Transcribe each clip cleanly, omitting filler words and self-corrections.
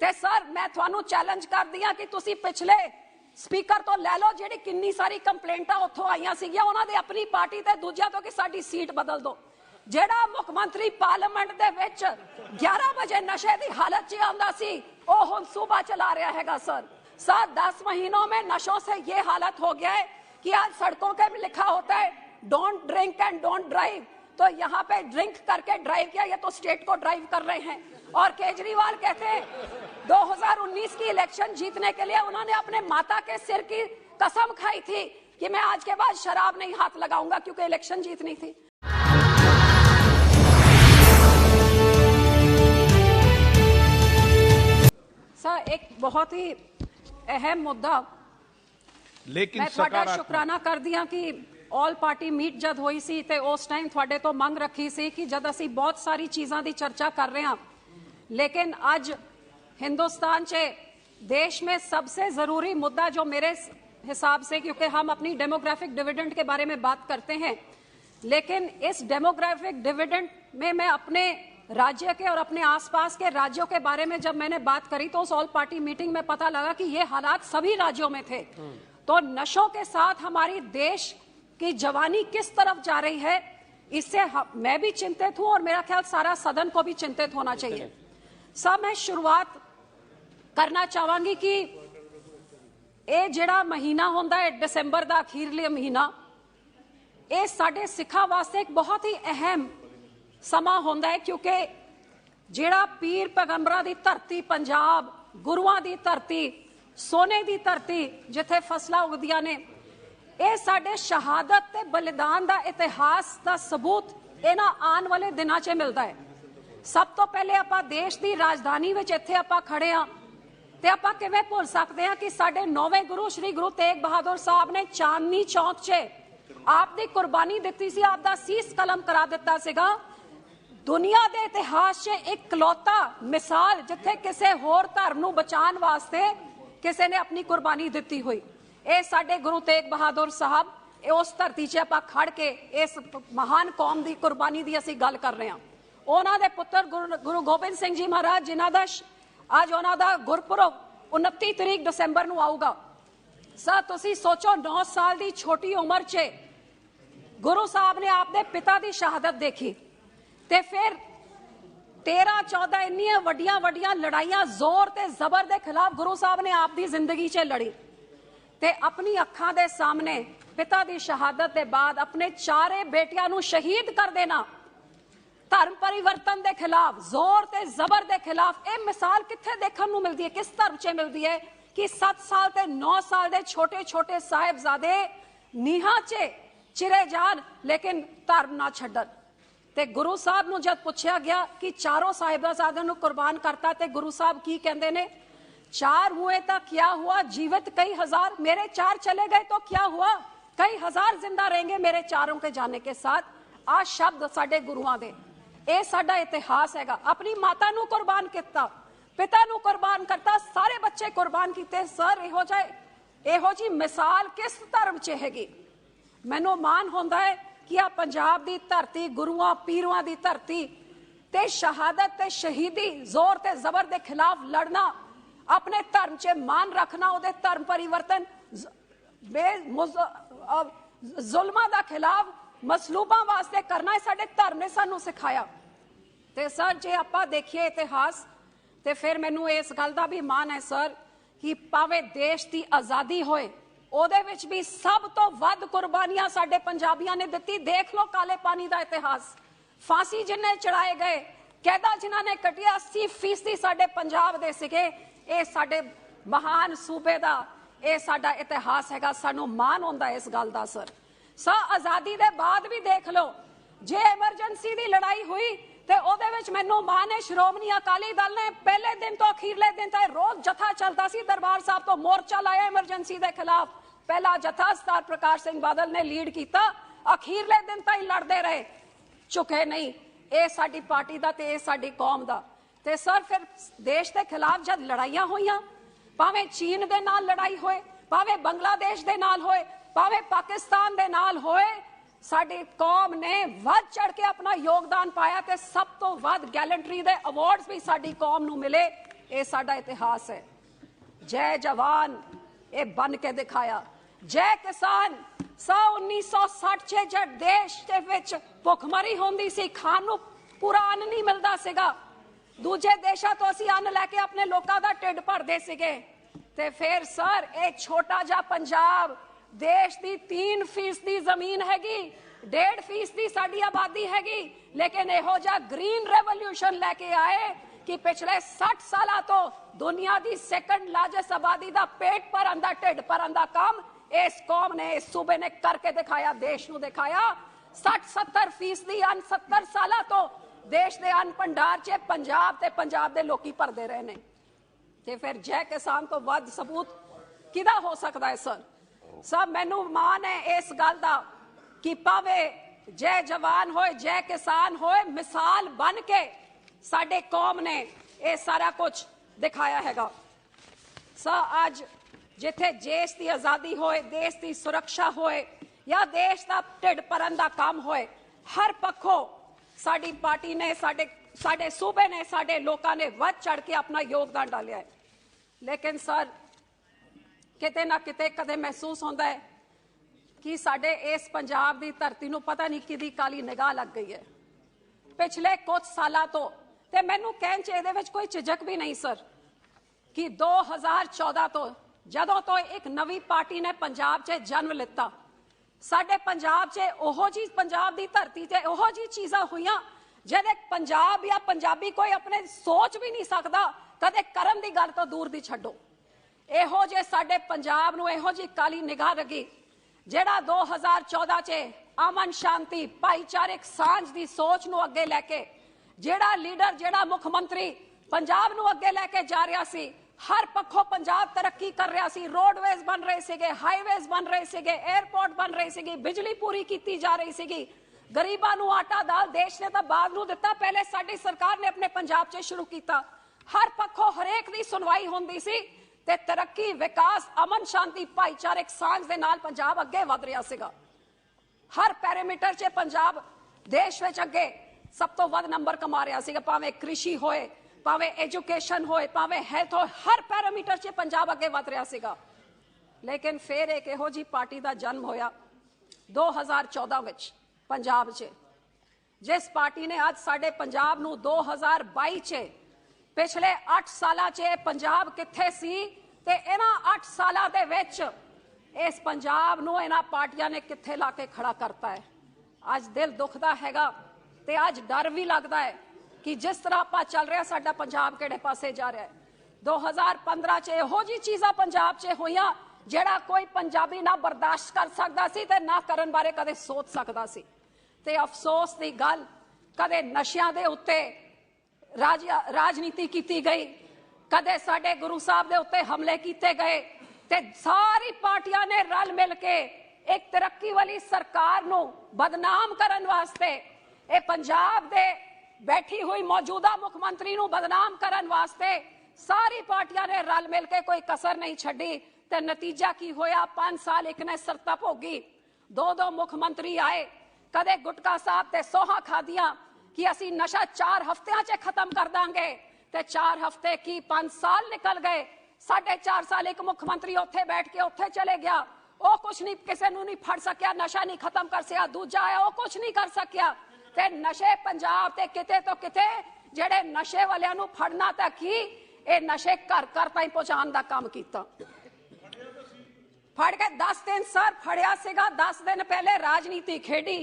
ते सर मैं तुहानू चैलेंज करदी हां कि तुसी पिछले स्पीकर तो लै लो जिहड़ी किन्नी सारी कंप्लेंटां उत्थों आईयां सीगियां उन्हां दे अपनी पार्टी ते दूजियां तो कि साडी सीट बदल दो। जेड़ा मुख्यमंत्री पार्लियामेंट दे विच 11 बजे नशे की हालत च आंदा सी वो हुण सूबा चला रहा हैगा। सर 10 महीनों में नशों से ये हालत हो गया है कि आज सड़कों पे भी लिखा होता है don't drink and don't drive, तो यहाँ पे ड्रिंक करके ड्राइव किया, ये तो स्टेट को ड्राइव कर रहे हैं। और केजरीवाल कहते हैं 2019 की इलेक्शन जीतने के लिए उन्होंने अपने माता के सिर की कसम खाई थी कि मैं आज के बाद शराब नहीं हाथ लगाऊंगा क्योंकि इलेक्शन जीतनी थी। सर एक बहुत ही अहम मुद्दा, लेकिन मैं थोड़ा शुक्राना कर दिया कि ऑल पार्टी मीट जद हुई सी ते उस टाइम थोड़े तो मंग रखी सी कि जद असी बहुत सारी चीज़ों की चर्चा कर रहे हैं, लेकिन अज हिंदुस्तान च देश में सबसे ज़रूरी मुद्दा जो मेरे हिसाब से, क्योंकि हम अपनी डेमोग्राफिक डिविडेंड के बारे में बात करते हैं, लेकिन इस डेमोग्राफिक डिविडेंड में मैं अपने राज्य के और अपने आसपास के राज्यों के बारे में जब मैंने बात करी तो उस ऑल पार्टी मीटिंग में पता लगा कि ये हालात सभी राज्यों में थे। तो नशों के साथ हमारी देश की जवानी किस तरफ जा रही है, इससे मैं भी चिंतित हूं और मेरा ख्याल सारा सदन को भी चिंतित होना चाहिए। सब मैं शुरुआत करना चाहूंगी कि ये जिहड़ा महीना होंदा है दिसंबर का अखीरले महीना, ये साडे सिखा वास्ते एक बहुत ही अहम समा होंदा है, क्योंकि जिहड़ा पीर पैगंबरां दी धरती पंजाब, गुरुआं दी धरती, सोने दी धरती जिथे फसलां उगदियां ने, ये साडे शहादत ते बलिदान दा इतिहास दा सबूत इन्हां आने वाले दिनां 'च मिलदा है। सब तो पहले आपां देश दी राजधानी विच इत्थे आपां खड़े हां ते आपां किवें भुल सकदे हां कि साडे 9वें गुरु श्री गुरु तेग बहादुर साहब ने चांदनी चौक 'च आप दी कुर्बानी दित्ती सी, आप दा सीस कलम करा दित्ता सीगा। दुनिया के इतिहास से एक कलौता मिसाल जिथे किसी होर धर्म नूं बचाने वास्ते किसी ने अपनी कुर्बानी दी हुई, ये साडे गुरु तेग बहादुर साहब उस धरती से आपां खड़ के इस महान कौम की कुर्बानी की असीं गल कर रहे हैं। उन्हां दे पुत्र गुरु गोबिंद सिंह जी महाराज जिन्हां दा अज उन्हां दा गुरपुरब 29 तरीक दिसंबर नूं आऊगा। सर तुसीं सोचो 9 साल की छोटी उम्र च गुरु साहब ने आपदे पिता की शहादत देखी ते फिर 13-14 इन्नियां वड्डियां वड्डियां लड़ाइयां जोर ते जबर के खिलाफ गुरु साहब ने आप दी जिंदगी च लड़ी ते अपनी अखां दे सामने पिता की शहादत के बाद अपने 4 बेटियां नूं शहीद कर देना, धर्म परिवर्तन के खिलाफ, जोर ते जबर के खिलाफ। ये मिसाल कित्थे देखण नूं मिलदी है, किस धर्म च मिलदी है कि 7 साल ते 9 साल के छोटे छोटे साहिबजादे नीहां च चिरे जान लेकिन धर्म ना छड्डण। ते गुरु साहब नूं जब पूछा गया कि चारों साहिबजादे नूं कुर्बान करता ते गुरु साहब की कहंदे ने, 4 हुए तो क्या हुआ, जीवित कई हजार, मेरे 4 चले गए तो क्या हुआ, कई हजार जिंदा रहेंगे मेरे 4 के जाने के साथ। आ शब्द साडे गुरुआं दे, ये साडा इतिहास हैगा। अपनी माता नूं कुर्बान किया, पिता नूं कुर्बान करता, सारे बच्चे कुर्बान किए। सर इहो जी मिसाल किस धर्म च हैगी। मैनूं मान होंदा है कि आ पंजाब दी धरती, गुरुआं पीरुआं दी धरती ते शहादत ते शहीदी, जोर ते जबर के खिलाफ लड़ना, अपने धर्म च मान रखना, उहदे धर्म परिवर्तन, जुल्मां दा खिलाफ मसलूबां वास्ते करना, साडे धर्म ने सानू सिखाया। ते सर जे आपां देखिए इतिहास ते फिर मैनूं इस गल दा भी मान है सर कि भावें देश की आज़ादी होए ਉਹਦੇ ਵਿੱਚ भी सब तो ਵੱਧ कुर्बानियां साडे पंजाबियां ने दित्ती। देख लो काले पानी का इतिहास, फांसी जिन्हें चढ़ाए गए, कैदा जिन्होंने कटिया, 80% साडे पंजाब दे सीगे। ये साडे महान सूबे का ये साडा इतिहास हैगा, सानू मान होंदा इस गल दा। सर आज़ादी दे बाद भी देख लो, जे एमरजेंसी की लड़ाई हुई ते ओदे विच मैनू मान है श्रोमणी अकाली दल ने पहले दिन तो अखीरले दिन तक रोज जथा चलता सी, दरबार साहब तो मोर्चा लाया एमरजेंसी के खिलाफ। पहला जथा सरदार प्रकाश सिंह बादल ने लीड किया, अखीरले दिन तक लड़ते रहे, झुके नहीं। ये साडी पार्टी का ते साडी कौम का। ते सर फिर देश के खिलाफ जब लड़ाइयां होईयां, भावें चीन के नाल लड़ाई होए, भावें बांग्लादेश के नाल होए, भावें पाकिस्तान के नाल होए, साडी कौम ने वध चढ़ के अपना योगदान पाया ते सब तो वध गैलेंट्री दे अवार्ड्स भी साडी कौम नूं मिले। ये साडा इतिहास है। जय जवान ये बन के दिखाया, जय किसान 1960 जब देश के विच भुखमरी होंदी सी, खाण नूं पूरा अन्न नहीं मिलता सीगा, दूजे देशों तो असीं अन्न लैके अपने लोगों का ढिड भरदे सीगे। ते फिर सर ये छोटा जा पंजाब, देश की 3% जमीन हैगी, 1.5% साडी आबादी हैगी, लेकिन इहो जा ग्रीन रेवोल्यूशन लैके आए कि पिछले 60 साल तो दुनिया की सेकंड लार्जेस्ट आबादी का पेट भरन दा ढिड भरन दा काम इस कौम ने, इस सूबे ने करके दिखाया, देश नूं दिखाया। 60-70% अन्न 70 साल तो देश के अन्न भंडार च पंजाब ते पंजाब दे लोकी भरदे रहे ने। ते फिर जय किसान तो वध सबूत किदा हो सकता है सर? सब मैनू मान है इस गल दा कि भावे जय जवान होए जय किसान होए, मिसाल बन के साडे कौम ने ये सारा कुछ दिखाया हैगा। अज जिथे देश की आज़ादी होए, देश की सुरक्षा होए या देश का ढिड भरन दा काम होए, हर पक्षों साडी पार्टी ने, साडे सूबे ने, साडे लोगों ने वध चढ़ के अपना योगदान डालिया है। लेकिन सर किते ना किते कदे महसूस होता है कि साडे इस पंजाब की धरती नूं पता नहीं किदी काली निगाह लग गई है। पिछले कुछ सालों तो ते मैनू कहण च इहदे विच कोई झिझक भी नहीं सर कि 2014 तो जदों तो एक नवी पार्टी ने पंजाब च जन्म लिता, साडे पंजाब च ओहो जी पंजाब की धरती ते ओहो जी चीज़ां हुईयां जिहदे पंजाब या पंजाबी कोई अपने सोच भी नहीं सकता, कदे करन दी गल तो दूर दी छड्डो। इहो जे साडे पंजाब नूं इहो जी काली निगाह लगी जिहड़ा 2014 च अमन शांति भाईचारक सांझ की सोच नूं अगे लैके जिहड़ा लीडर, जिहड़ा मुख मंत्री पंजाब नूं अगे लैके जा रहा सी, हर पक्षों पंजाब तरक्की कर रहा सी, रोडवेज बन रहे सीगे, हाईवेज बन रहे सीगे, एयरपोर्ट बन रही सीगी, बिजली पूरी की जा रही सीगी, गरीबां नूं आटा दाल देश ने तो बाद नूं दिता, पहले साडी सरकार ने अपने पंजाब च शुरू किया। हर पक्षों हरेक दी सुनवाई होंदी सी ते तरक्की, विकास, अमन शांति भाईचारक सांझ दे नाल पंजाब अगे वध रहा सीगा। हर पैरामीटर च पंजाब देश विच अगे सब तो वध नंबर कमा रहा सीगा, भावें कृषि होए, भावें एजुकेशन होए, भावें हेल्थ होए, हर पैरामीटर च पंजाब अगे वध रहा सीगा। लेकिन फिर एक इहो जी पार्टी का जन्म होया 2014 विच पंजाब च, जिस पार्टी ने अज साडे पंजाब नूं 2022 च पिछले 8 सालां च पंजाब कित्थे सी ते इन्हां 8 सालां दे विच इस पंजाब नूं इन्हां पार्टियां ने कित्थे ला के खड़ा करता है। अज दिल दुखदा हैगा ते अज डर भी लगता है कि जिस तरह आपां चल रहा साडा पंजाब किहड़े पासे जा रहा है। 2015 च इहो जी चीज़ां पंजाब च होईयां जिहड़ा कोई पंजाबी ना बर्दाश्त कर सकदा सी ते ना करन बारे कदे सोच सकदा सी। ते अफसोस दी गल कदे नशियां दे उत्ते राजनीति की गई, कदे साडे गुरु साहब दे उत्ते हमले किए गए, ते सारी पार्टियां ने रल मिल के एक तरक्की वाली सरकार नूं बदनाम करन वास्ते, ए पंजाब दे बैठी हुई मौजूदा मुख्यमंत्री नूं बदनाम करन वास्ते सारी पार्टियां ने रल मिल के कोई कसर नहीं छड्डी। ते नतीजा की होया, 5 साल एक ने सरता भोगी, 2 मुख्यमंत्री आए, कदे गुटका साहब ते सोहा खादियां कि असी नशा 4 हफ्तियां च खत्म कर दांगे, ते 4 हफ्ते की 5 साल निकल गए। 4.5 साल एक मुख्यमंत्री उत्थे बैठ के उत्थे चले गया, वो कुछ नहीं, किसी नूं नहीं फड़ सकिया, नशा नहीं खत्म कर सकिया। दूजा आया, वो कुछ नहीं कर सकिया। ते नशे पंजाब ते किते तो किते जेड़े नशे वालियां नूं फड़ना तक ही ये नशे घर घर ताईं पहुंचाउण दा काम कीता। फड़ के 10 दिन सर फड़िया सीगा, 10 दिन पहले राजनीति खेडी,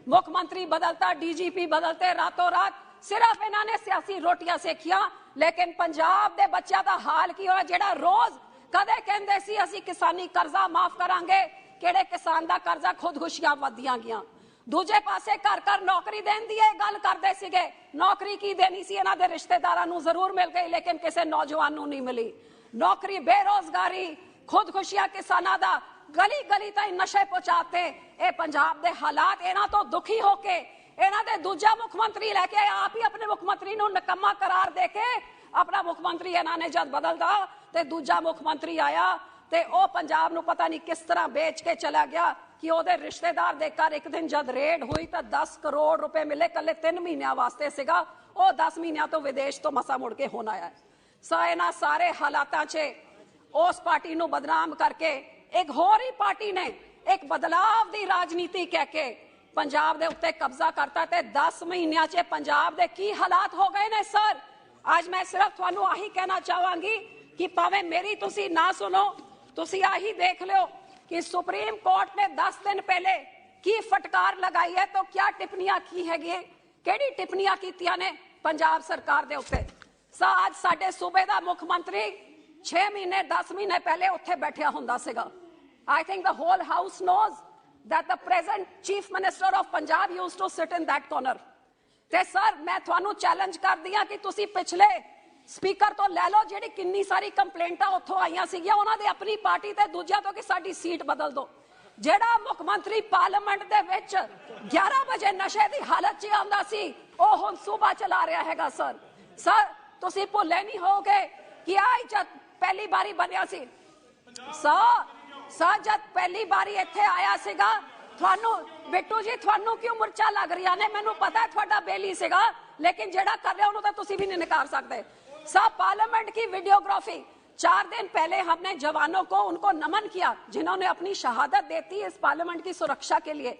मुख्यमंत्री बदलता, डीजीपी बदलते रातों रात, सिर्फ इन्होंने सियासी रोटियां सेखियां। लेकिन पंजाब दे बच्चों का हाल की होया जेड़ा रोज कदे कहंदे सी असीं किसानी कर्जा माफ करांगे, किहड़े किसान दा कर्जा खुदकुशियां वधियां गईयां। दूजे पासे घर घर नौकरी देण दी गल करदे सीगे, नौकरी की देनी सी, इन्हां दे रिश्तेदारां नूं जरूर मिल गई लेकिन किसी नौजवान नूं नहीं मिली। नौकरी, बेरोजगारी, खुदकुशियां किसानां दा, गली गली ताईं नशे पहुंचाते। ये पंजाब दे हालात, इन्हां तो दुखी होके इन्हां दे दूजा मुख्यमंत्री लैके आप ही अपने मुख्यमंत्री नूं निकम्मा करार दे के अपना मुख्यमंत्री इन्हां ने जद बदलदा ते दूजा मुख्यमंत्री आया ते ओ पंजाब नूं पता नहीं किस तरह बेच के चला गया कि ओदे रिश्तेदार दे घर एक दिन जद रेड हुई तो 10 करोड़ रुपए मिले, कल्ले 3 महीनों वास्ते सीगा, ओ 10 महीनों तो विदेश तो मसा मुड़ के होना है। ਸਾ ਇਹਨਾਂ ਸਾਰੇ ਹਾਲਾਤਾਂ 'ਚ ਉਸ ਪਾਰਟੀ ਨੂੰ ਬਦਨਾਮ ਕਰਕੇ ਇੱਕ ਹੋਰ ਹੀ ਪਾਰਟੀ ਨੇ ਇੱਕ ਬਦਲਾਵ ਦੀ ਰਾਜਨੀਤੀ ਕਹਿ ਕੇ ਪੰਜਾਬ ਦੇ ਉੱਤੇ ਕਬਜ਼ਾ ਕਰਤਾ ਤੇ 10 ਮਹੀਨਿਆਂ 'ਚ ਪੰਜਾਬ ਦੇ ਕੀ ਹਾਲਾਤ ਹੋ ਗਏ ਨੇ ਸਰ। ਅੱਜ ਮੈਂ ਸਿਰਫ ਤੁਹਾਨੂੰ ਆਹੀ ਕਹਿਣਾ ਚਾਹਾਂਗੀ ਕਿ ਭਾਵੇਂ ਮੇਰੀ ਤੁਸੀਂ ਨਾ ਸੁਣੋ, ਤੁਸੀਂ ਆਹੀ ਦੇਖ ਲਿਓ कि सुप्रीम कोर्ट ने 10 दिन पहले की फटकार लगाई है तो क्या टिप्पणियां की हैगी, केड़ी टिप्पणियां कीतियां ने पंजाब सरकार दे उत्ते। आज साडे सूबे दा मुख्यमंत्री 6 महीने 10 महीने पहले उत्थे बैठिया हुंदा सीगा। I think the whole house knows that the present chief minister of Punjab used to sit in that corner। ते सर मैं तुहानू चैलेंज कर दिया कि तुसी पिछले स्पीकर तो लै लो जिहड़ी किन्नी सारी कंप्लेंटां उत्थों आईयां सीगियां उन्हां दे अपनी पार्टी ते दूजियां तो कि साडी सीट बदल दो। जिहड़ा मुख मंत्री पार्लियामेंट दे विच 11 बजे नशे दी हालत च आंदा सी ओह हुण सूबा चला रहा हैगा। सर तुसीं भुल्ले नहीं होगे कि आई जद पहली बारी बनिया सी सर जद पहली बारी इत्थे आया सीगा तुहानू बिट्टू जी तुहानू क्यों मुरचा लग रही ने, मैनू पता है तुहाडा बेली सीगा लेकिन जेड़ा कर रहा उन्होंने तो तुसीं भी नहीं नकार सकते। सब पार्लियामेंट की वीडियोग्राफी 4 दिन पहले हमने जवानों को उनको नमन किया जिन्होंने अपनी शहादत देती इस पार्लियामेंट की सुरक्षा के लिए।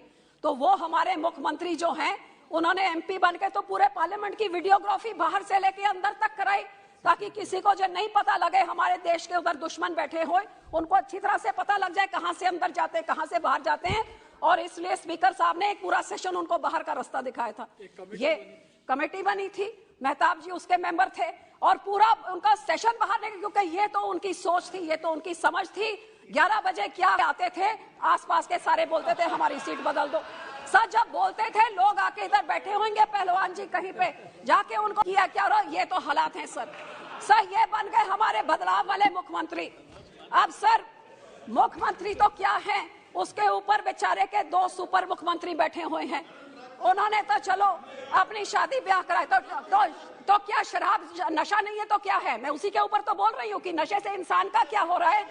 तो वो हमारे मुख्यमंत्री जो हैं उन्होंने एमपी बन के तो पूरे पार्लियामेंट की वीडियोग्राफी बाहर से लेके अंदर तक कराई ताकि किसी को जो नहीं पता लगे हमारे देश के उधर दुश्मन बैठे हो उनको अच्छी तरह से पता लग जाए कहां से अंदर जाते हैं कहां से बाहर जाते हैं। और इसलिए स्पीकर साहब ने एक पूरा सेशन उनको बाहर का रास्ता दिखाया था। ये कमेटी बनी थी, मेहताब जी उसके मेंबर थे और पूरा उनका सेशन बाहर निकल, क्योंकि ये तो उनकी सोच थी, ये तो उनकी समझ थी। 11 बजे क्या आते थे आसपास के सारे बोलते थे हमारी सीट बदल दो। सर जब बोलते थे लोग आके इधर बैठे होंगे पहलवान जी कहीं पे जाके उनको किया क्या रहा, ये तो हालात हैं सर ये बन गए हमारे बदलाव वाले मुख्यमंत्री। अब सर मुख्यमंत्री तो क्या है, उसके ऊपर बेचारे के 2 सुपर मुख्यमंत्री बैठे हुए हैं। उन्होंने तो चलो अपनी शादी ब्याह कराए तो क्या शराब नशा नहीं है तो क्या है, मैं उसी के ऊपर तो बोल रही हूँ कि नशे से इंसान का क्या हो रहा है।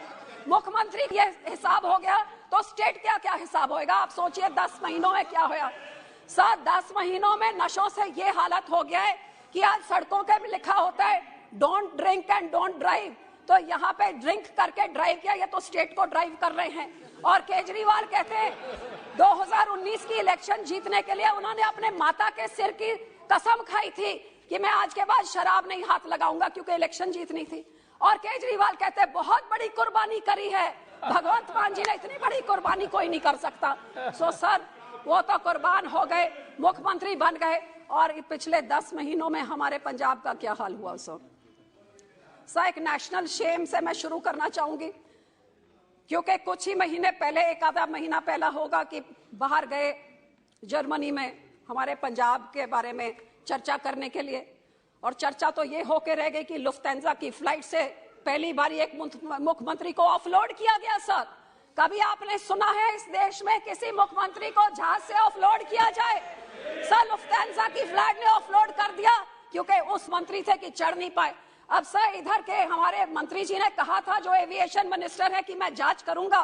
मुख्यमंत्री ये हिसाब हो गया तो स्टेट क्या क्या हिसाब होएगा। आप सोचिए 10 महीनों में क्या होया सर। 10 महीनों में नशों से ये हालत हो गया है कि आज सड़कों के भी लिखा होता है don't drink and don't drive, तो यहाँ पे ड्रिंक करके ड्राइव किया, ये तो स्टेट को ड्राइव कर रहे हैं। और केजरीवाल कहते हैं 2019 की इलेक्शन जीतने के लिए उन्होंने अपने माता के सिर की कसम खाई थी कि मैं आज के बाद शराब नहीं हाथ लगाऊंगा क्योंकि इलेक्शन जीतनी थी। और केजरीवाल कहते हैं बहुत बड़ी कुर्बानी करी है, भगवंत मान जी ने इतनी बड़ी कुर्बानी कोई नहीं कर सकता। सो सर वो तो कुर्बान हो गए, मुख्यमंत्री बन गए और पिछले 10 महीनों में हमारे पंजाब का क्या हाल हुआ। सर एक नेशनल शेम से मैं शुरू करना चाहूंगी क्योंकि कुछ ही महीने पहले, एक आधा महीना पहला होगा कि बाहर गए जर्मनी में हमारे पंजाब के बारे में चर्चा करने के लिए, और चर्चा तो ये होके रह गई कि लुफ्थांसा की फ्लाइट से पहली बार एक मुख्यमंत्री को ऑफलोड किया गया। सर कभी आपने सुना है इस देश में किसी मुख्यमंत्री को जहाज से ऑफलोड किया जाए? सर लुफ्थांसा की फ्लाइट ने ऑफलोड कर दिया क्योंकि उस मंत्री थे कि चढ़ नहीं पाए। अब सर इधर के हमारे मंत्री जी ने कहा था जो एविएशन मिनिस्टर है कि मैं जांच करूंगा,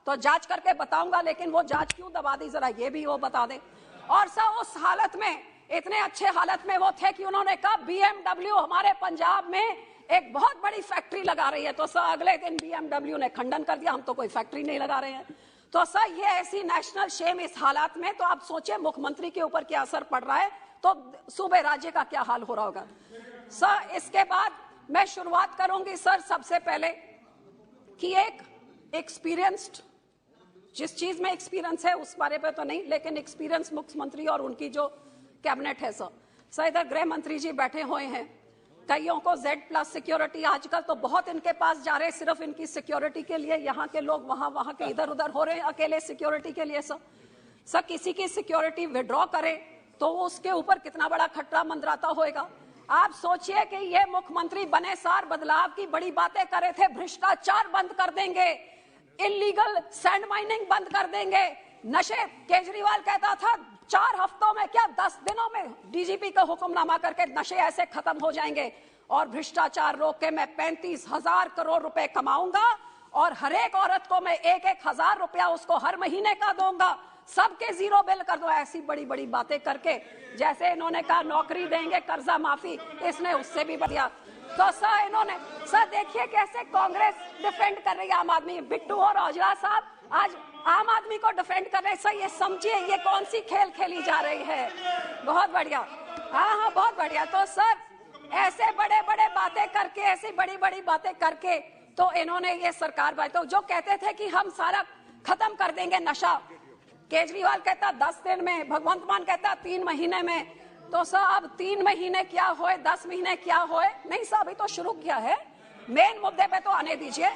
तो जांच करके बताऊंगा, लेकिन वो जांच क्यों दबा दी जरा ये भी वो बता दे। और सर उस हालत में, इतने अच्छे हालत में वो थे कि उन्होंने कहा BMW हमारे पंजाब में एक बहुत बड़ी फैक्ट्री लगा रही है, तो सर अगले दिन BMW ने खंडन कर दिया, हम तो कोई फैक्ट्री नहीं लगा रहे हैं। तो सर ये ऐसी नेशनल शेम इस हालात में, तो आप सोचिए मुख्यमंत्री के ऊपर क्या असर पड़ रहा है, तो सूबे राज्य का क्या हाल हो रहा होगा। सर इसके बाद मैं शुरुआत करूंगी सर सबसे पहले कि एक एक्सपीरियंस्ड, जिस चीज में एक्सपीरियंस है उस बारे पे तो नहीं, लेकिन एक्सपीरियंस मुख्यमंत्री और उनकी जो कैबिनेट है सर इधर गृह मंत्री जी बैठे हुए हैं, कईयों को Z+ सिक्योरिटी आजकल तो बहुत इनके पास जा रहे हैं सिर्फ इनकी सिक्योरिटी के लिए, यहाँ के लोग वहां के इधर उधर हो रहे हैं अकेले सिक्योरिटी के लिए। सर किसी की सिक्योरिटी विड्रॉ करे तो उसके ऊपर कितना बड़ा खतरा मंडराता होएगा। आप सोचिए कि ये मुख्यमंत्री बने सार बदलाव की बड़ी बातें करे थे, भ्रष्टाचार बंद कर देंगे, इलीगल सैंड माइनिंग बंद कर देंगे, नशे केजरीवाल कहता था 4 हफ्तों में क्या 10 दिनों में डीजीपी का हुक्मनामा करके नशे ऐसे खत्म हो जाएंगे, और भ्रष्टाचार रोक के मैं 35,000 करोड़ रुपए कमाऊंगा और हर एक औरत को मैं 1,000 रुपया उसको हर महीने का दूंगा, सबके 0 बिल कर दो। ऐसी बड़ी बड़ी बातें करके, जैसे इन्होंने कहा नौकरी देंगे, कर्जा माफी, इसने उससे भी बढ़िया। तो सर इन्होंने, सर देखिए कैसे कांग्रेस डिफेंड कर रही है आम आदमी, बिट्टू और औजला साहब आज आम आदमी को डिफेंड कर रहे हैं। सर ये समझिए ये कौन सी खेल खेली जा रही है। बहुत बढ़िया, हाँ बहुत बढ़िया। तो सर ऐसे बड़े बड़े बातें करके, ऐसी बड़ी बड़ी बातें करके तो इन्होंने ये सरकार तो जो कहते थे कि हम सारा खत्म कर देंगे नशा, केजरीवाल कहता 10 दिन में, भगवंत मान कहता 3 महीने में। तो सर अब 3 महीने क्या होए, 10 महीने क्या होए, नहीं सर अभी तो शुरू किया है। मेन मुद्दे पे तो आने दीजिए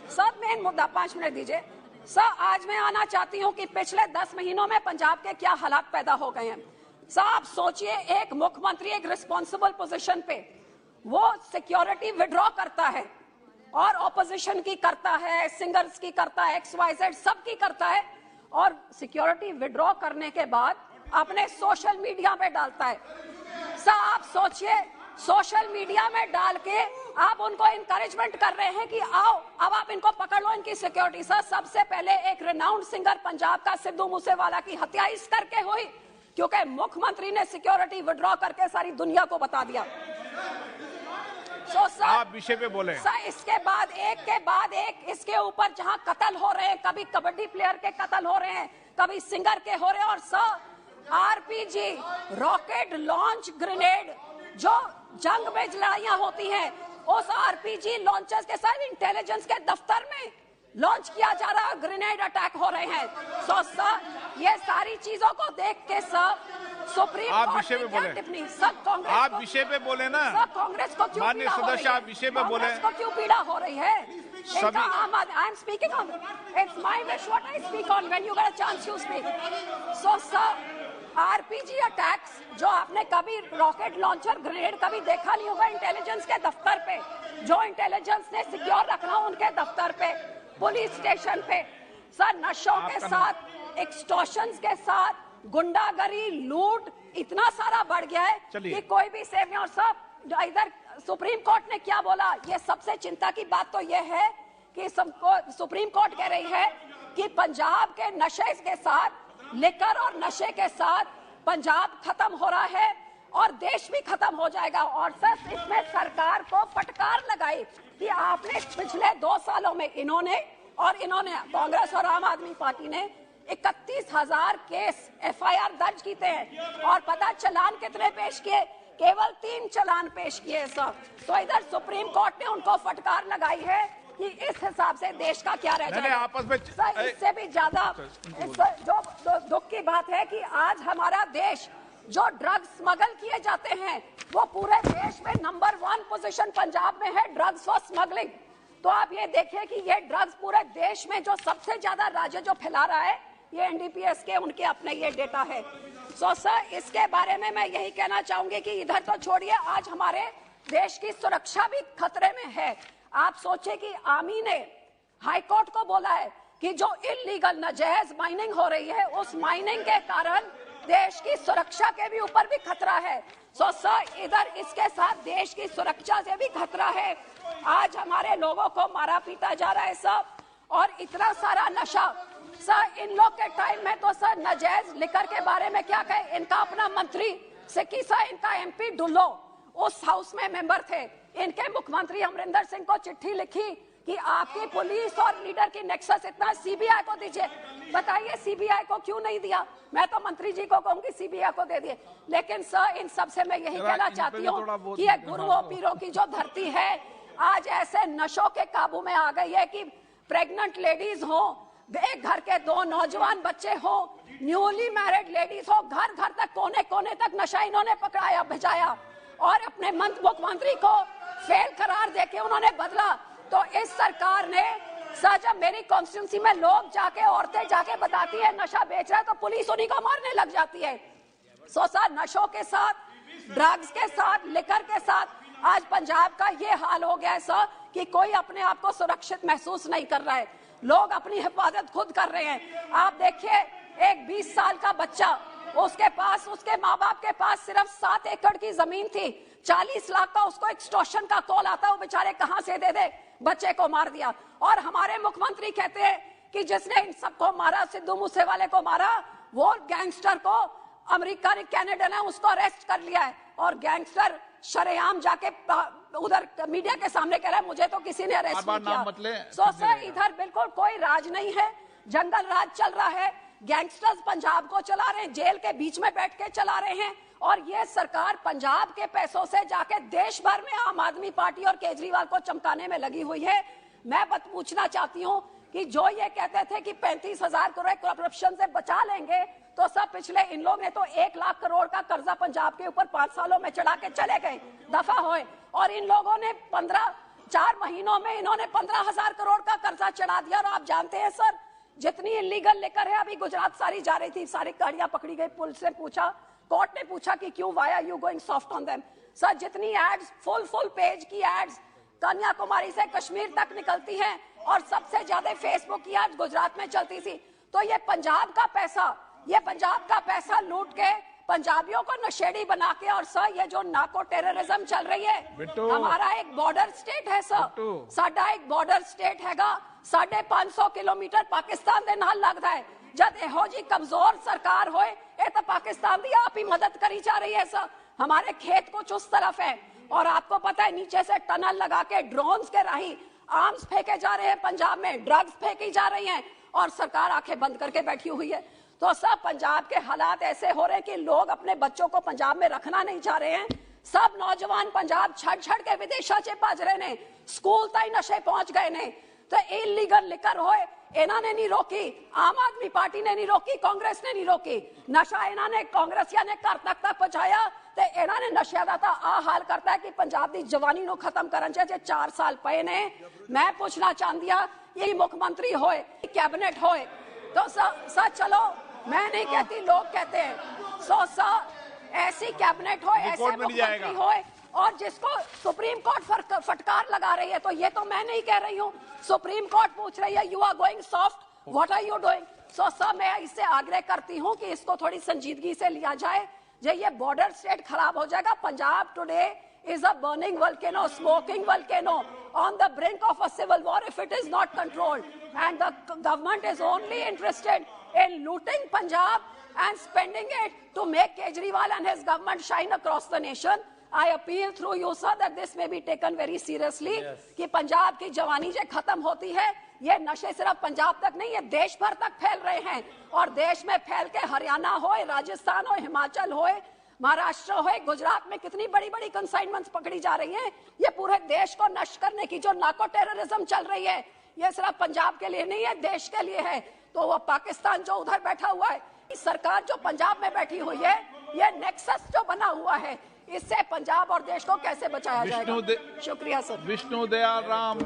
सर, मेन मुद्दा 5 मिनट दीजिए सर। आज मैं आना चाहती हूँ कि पिछले 10 महीनों में पंजाब के क्या हालात पैदा हो गए हैं। सर आप सोचिए, एक मुख्यमंत्री एक रिस्पॉन्सिबल पोजीशन पे वो सिक्योरिटी विड्रॉ करता है और ऑपोजिशन की करता है, सिंगर्स की करता है, XYZ सबकी करता है, और सिक्योरिटी विड्रॉ करने के बाद अपने सोशल मीडिया पे डालता है। सर आप सोचिए, सोशल मीडिया में डाल के आप उनको इनकरेजमेंट कर रहे हैं कि आओ अब आप इनको पकड़ लो, इनकी सिक्योरिटी। सर सबसे पहले एक रिनाउंड सिंगर पंजाब का सिद्धू मूसेवाला की हत्या इस करके हुई क्योंकि मुख्यमंत्री ने सिक्योरिटी विड्रॉ करके सारी दुनिया को बता दिया। सर आप विषय पे बोले सर, इसके बाद एक के बाद एक इसके ऊपर जहां कत्ल हो रहे हैं, कभी कबड्डी प्लेयर के कत्ल हो रहे हैं, कभी सिंगर के हो रहे हैं, और sir RPG rocket launch grenade जो जंग में लड़ाइयां होती हैं उस RPG लॉन्चर्स के साथ इंटेलिजेंस के दफ्तर में लॉन्च किया जा रहा है, ग्रेनेड अटैक हो रहे हैं। सो सर ये सारी चीजों को देख के सर सुप्रीम कोर्ट ने क्या टिप्पणी, सब कांग्रेस, आप विषय पे बोले ना, सब कांग्रेस को क्यों माननीय सदस्य आप विषय पे बोले, कांग्रेस को क्यों पीड़ा हो रही है। I am speaking on, it's my wish what I speak on, when you get a chance you speak. So sir RPG attacks जो आपने कभी रॉकेट लॉन्चर ग्रेनेड कभी देखा नहीं होगा इंटेलिजेंस के दफ्तर पे, जो इंटेलिजेंस ने सिक्योर रखना उनके दफ्तर पे, पुलिस स्टेशन पे। सर नशों के साथ, एक्सटॉर्शंस के साथ, गुंडागरी, लूट इतना सारा बढ़ गया है कि कोई भी सेव नहीं। और सब इधर सुप्रीम कोर्ट ने क्या बोला, ये सबसे चिंता की बात तो ये है कि सुप्रीम कोर्ट कह रही है कि पंजाब के नशे के साथ, लिकर और नशे के साथ पंजाब खत्म हो रहा है और देश भी खत्म हो जाएगा। और सर इसमें सरकार को फटकार लगाई कि आपने पिछले 2 सालों में इन्होंने कांग्रेस और आम आदमी पार्टी ने 31,000 केस FIR दर्ज किए हैं और पता चलान कितने पेश किए, केवल 3 चलान पेश किए सर। तो इधर सुप्रीम कोर्ट ने उनको फटकार लगाई है कि इस हिसाब से देश का क्या रह जाएगा। आपस में सर इससे भी ज्यादा जो दुख की बात है कि आज हमारा देश, जो ड्रग्स स्मगल किए जाते हैं वो पूरे देश में नंबर 1 पोजीशन पंजाब में है, ड्रग्स फॉर स्मगलिंग। तो आप ये देखिए कि ये ड्रग्स पूरे देश में जो सबसे ज्यादा राज्य जो फैला रहा है, ये NDPS के उनके अपने ये डेटा है। सो सर इसके बारे में मैं यही कहना चाहूंगी कि इधर तो छोड़िए, आज हमारे देश की सुरक्षा भी खतरे में है। आप सोचे कि आर्मी ने हाईकोर्ट को बोला है कि जो इलीगल नाजायज माइनिंग हो रही है, उस माइनिंग के कारण देश की सुरक्षा के भी ऊपर भी खतरा है। सो सर इधर इसके साथ देश की सुरक्षा से भी खतरा है। आज हमारे लोगों को मारा पीटा जा रहा है सब, और इतना सारा नशा। सर इन लोग के टाइम में तो सर नाजायज लिकर के बारे में क्या कहे, इनका अपना मंत्री सिक्कीसा, इनका MP ढुल्लो उस हाउस में मेंबर थे। इनके मुख्यमंत्री अमरिंदर सिंह को चिट्ठी लिखी कि आपकी पुलिस और लीडर की नेक्सस इतना CBI को दीजिए। बताइए CBI को क्यों नहीं दिया? मैं तो मंत्री जी को कहूंगी CBI को दे दिए। लेकिन सर इन सबसे मैं यही कहना चाहती हूँ कि ये गुरुओं पीरों की जो धरती है आज ऐसे नशों के काबू में आ गई है कि प्रेग्नेंट लेडीज हो, एक घर के 2 नौजवान बच्चे हो, न्यूली मैरिड लेडीज हो, घर घर तक कोने कोने तक नशा इन्होंने पकड़ाया भिजाया और अपने मुख्यमंत्री को फेल करार देके उन्होंने बदला। तो इस सरकार ने सर, जब मेरी कॉन्स्टिट्यूंसी में लोग जाके, औरतें जाके बताती है नशा बेच रहा है, तो पुलिस उन्हीं को मारने लग जाती है। सो सर नशों के साथ, ड्रग्स के साथ, लिकर के साथ आज पंजाब का ये हाल हो गया है सर कि कोई अपने आप को सुरक्षित महसूस नहीं कर रहा है। लोग अपनी हिफाजत खुद कर रहे हैं। आप देखिए एक 20 साल का बच्चा, उसके पास, उसके माँ बाप के पास सिर्फ 7 एकड़ की जमीन थी, 40 लाख का उसको एक्सटॉर्शन का कॉल आता, वो बेचारे कहां से दे दे, बच्चे को मार दिया। और हमारे मुख्यमंत्री कहते हैं कि जिसने इन सबको मारा, सिद्धू मूसेवाले को मारा, वो गैंगस्टर को अमेरिका ने, कनाडा ने उसको अरेस्ट कर लिया है और गैंगस्टर शरेआम जाके उधर मीडिया के सामने कह रहा है मुझे तो किसी ने अरेस्ट नहीं नाम मत ले, किया। सो सर इधर बिल्कुल कोई राज नहीं है, जंगल राज चल रहा है, गैंगस्टर्स पंजाब को चला रहे हैं, जेल के बीच में बैठ के चला रहे हैं, और ये सरकार पंजाब के पैसों से जाके देश भर में आम आदमी पार्टी और केजरीवाल को चमकाने में लगी हुई है। मैं बस पूछना चाहती हूँ कि जो ये कहते थे कि 35,000 करोड़ करप्शन से बचा लेंगे, तो सब पिछले इन लोग ने तो 1 लाख करोड़ का कर्जा पंजाब के ऊपर 5 सालों में चढ़ा के चले गए, दफा होए। और इन लोगों ने 4 महीनों में इन्होंने 15,000 करोड़ का कर्जा चढ़ा दिया। और आप जानते हैं सर, जितनी इलीगल लेकर है, अभी गुजरात सारी जा रही थी, सारी गाड़ियां पकड़ी गई, पुलिस ने पूछा, कोर्ट ने पूछा कि क्यों, why are you going soft on them. Sir जितनी एड्स, फुल पेज की एड्स कन्याकुमारी से कश्मीर तक निकलती हैं, और सबसे ज्यादा फेसबुक की एड्स गुजरात में चलती थी। तो ये पंजाब का पैसा लूट के पंजाबियों को नशेड़ी बना के, और सर ये जो नार्को टेररिज्म चल रही है, हमारा एक बॉर्डर स्टेट है सर, साडा एक बॉर्डर स्टेट हैगा, 550 किलोमीटर पाकिस्तान दे नाल लगदा है। जब एहो जी कमजोर सरकार होए, ये तो पाकिस्तान दी आप ही मदद करी जा रही है सर। हमारे खेत कुछ उस तरफ है, और आपको पता है नीचे से टनल लगा के ड्रोन्स के राही आर्म्स फेंके जा रहे हैं, पंजाब में ड्रग्स फेंकी जा रही हैं, और सरकार आंखें बंद करके बैठी हुई है। तो सब पंजाब के हालात ऐसे हो रहे हैं कि लोग अपने बच्चों को पंजाब में रखना नहीं चाह रहे हैं। सब नौजवान पंजाब छड़ के विदेशा च भज रहे ने, स्कूल ताई नशे पहुंच गए ने। तो इलीगल लिकर होए, इन्होंने नहीं रोकी, आम आदमी पार्टी ने नहीं रोकी, कांग्रेस ने नहीं रोकी। नशा इन्होंने कांग्रेसिया ने घर तक पहुंचाया, ते इन्होंने नशे का आ हाल करता है कि पंजाब की जवानी नु खत्म करन च 4 साल पे ने। मैं पूछना चाहती हूं, ये मुख्यमंत्री होए, कैबिनेट होए, तो सर चलो मैं नहीं कहती, लोग कहते हैं, सो सर ऐसी कैबिनेट होए, ऐसे मुख्यमंत्री होए, और जिसको सुप्रीम कोर्ट फटकार लगा रही है, तो ये तो मैं नहीं कह रही हूँ, सुप्रीम कोर्ट पूछ रही है, you are going soft, what are you doing. So sir मैं इससे आग्रह करती हूँ कि इसको थोड़ी संजीदगी से लिया जाए, जो ये बॉर्डर स्टेट खराब हो जाएगा। Punjab today is a burning volcano, smoking volcano on the brink of a civil war if it is not controlled, and the government is only interested in looting Punjab and spending it to make Kejriwal and his government shine across the nation. I appeal through you sir that this may be taken very seriously, कि पंजाब की जवानी जो खत्म होती है, ये नशे सिर्फ पंजाब तक नहीं, ये देश भर तक फैल रहे हैं, और देश में फैल के हरियाणा हो, राजस्थान हो, हिमाचल हो, महाराष्ट्र हो, गुजरात में कितनी बड़ी बड़ी कंसाइनमेंट्स पकड़ी जा रही हैं। ये पूरे देश को नष्ट करने की जो नार्को टेररिज्म चल रही है, ये सिर्फ पंजाब के लिए नहीं है, देश के लिए है। तो वो पाकिस्तान जो उधर बैठा हुआ है, सरकार जो पंजाब में बैठी हुई है, ये नेक्सस जो बना हुआ है, इससे पंजाब और देश को कैसे बचाया जाएगा। शुक्रिया सर। विष्णु दयाल राम।